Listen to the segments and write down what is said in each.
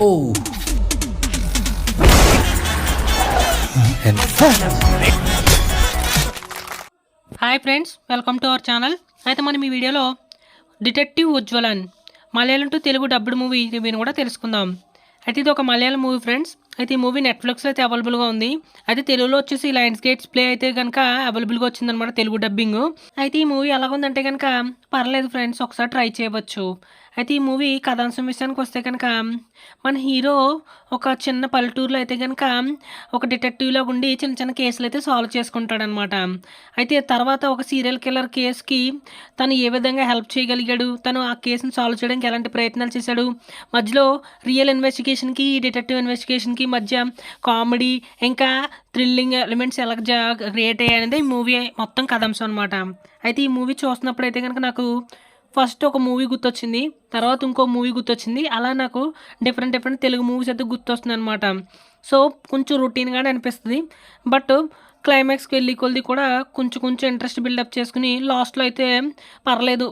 Oh, and hi friends, welcome to our channel. అయితే మనం ఈ వీడియోలో detective Ujjwalan Malayalam to Telugu dubbed movie రివ్యూని కూడా తెలుసుకుందాం. అయితే ఇది ఒక మలయాళం మూవీ ఫ్రెండ్స్. అయితే ఈ మూవీ నెట్ఫ్లిక్స్లో అయితే అవైలబుల్గా ఉంది. అయితే తెలుగులో వచ్చేసి లయన్స్ గేట్స్ ప్లే అయితే కనుక అవైలబుల్గా వచ్చిందనమాట, తెలుగు డబ్బింగ్. అయితే ఈ మూవీ ఎలాగుందంటే కనుక పర్లేదు ఫ్రెండ్స్, ఒకసారి ట్రై చేయవచ్చు. అయితే ఈ మూవీ కథాంశం విషయానికి వస్తే కనుక మన హీరో ఒక చిన్న పల్లెటూరులో అయితే కనుక ఒక డిటెక్టివ్లో ఉండి చిన్న చిన్న కేసులు అయితే సాల్వ్ చేసుకుంటాడనమాట. అయితే తర్వాత ఒక సీరియల్ కిల్లర్ కేసుకి తను ఏ విధంగా హెల్ప్ చేయగలిగాడు, తను ఆ కేసుని సాల్వ్ చేయడానికి ఎలాంటి ప్రయత్నాలు చేశాడు, మధ్యలో రియల్ ఇన్వెస్టిగేషన్కి డిటెక్టివ్ ఇన్వెస్టిగేషన్కి మధ్య కామెడీ ఇంకా థ్రిల్లింగ్ ఎలిమెంట్స్ ఎలా క్రియేట్ అయ్యాయి అనేది ఈ మూవీ మొత్తం కథాంశం అనమాట. అయితే ఈ మూవీ చూస్తున్నప్పుడు అయితే కనుక నాకు ఫస్ట్ ఒక మూవీ గుర్తొచ్చింది, తర్వాత ఇంకో మూవీ గుర్తొచ్చింది. అలా నాకు డిఫరెంట్ తెలుగు మూవీస్ అయితే గుర్తొస్తుంది అనమాట. సో కొంచెం రొటీన్గానే అనిపిస్తుంది. బట్ క్లైమాక్స్కి వెళ్ళి కొద్ది కూడా కొంచెం ఇంట్రెస్ట్ బిల్డప్ చేసుకుని లాస్ట్లో అయితే పర్లేదు,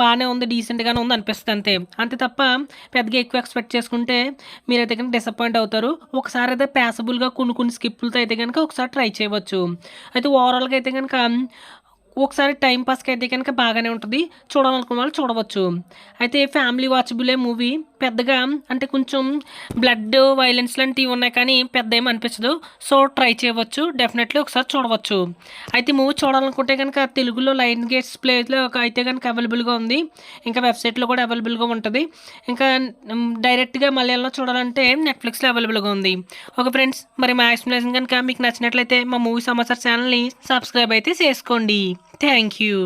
బాగానే ఉంది, డీసెంట్గానే ఉంది అనిపిస్తుంది. అంతే తప్ప పెద్దగా ఎక్కువ ఎక్స్పెక్ట్ చేసుకుంటే మీరైతే కనుక డిసప్పాయింట్ అవుతారు. ఒకసారి అయితే ప్యాసబుల్గా కొన్ని స్కిప్పులతో అయితే కనుక ఒకసారి ట్రై చేయవచ్చు. అయితే ఓవరాల్గా అయితే కనుక ఒకసారి టైం పాస్కి అయితే కనుక బాగానే ఉంటుంది, చూడాలనుకున్న వాళ్ళు చూడవచ్చు. అయితే ఫ్యామిలీ వాచబులే మూవీ. పెద్దగా అంటే కొంచెం బ్లడ్ వైలెన్స్ లాంటివి ఉన్నాయి కానీ పెద్ద ఏమి అనిపించదు. సో ట్రై చేయవచ్చు, డెఫినెట్లీ ఒకసారి చూడవచ్చు. అయితే మూవీ చూడాలనుకుంటే కనుక తెలుగులో లయన్ గేట్స్ ప్లేలో అయితే కనుక అవైలబుల్గా ఉంది, ఇంకా వెబ్సైట్లో కూడా అవైలబుల్గా ఉంటుంది. ఇంకా డైరెక్ట్గా మలయాళంలో చూడాలంటే నెట్ఫ్లిక్స్లో అవైలబుల్గా ఉంది. ఓకే ఫ్రెండ్స్, మరి మా ఎక్స్ప్లెనేషన్ కనుక మీకు నచ్చినట్లయితే మా మూవీ సమాచార్ ఛానల్ని సబ్స్క్రైబ్ అయితే చేసుకోండి. Thank you.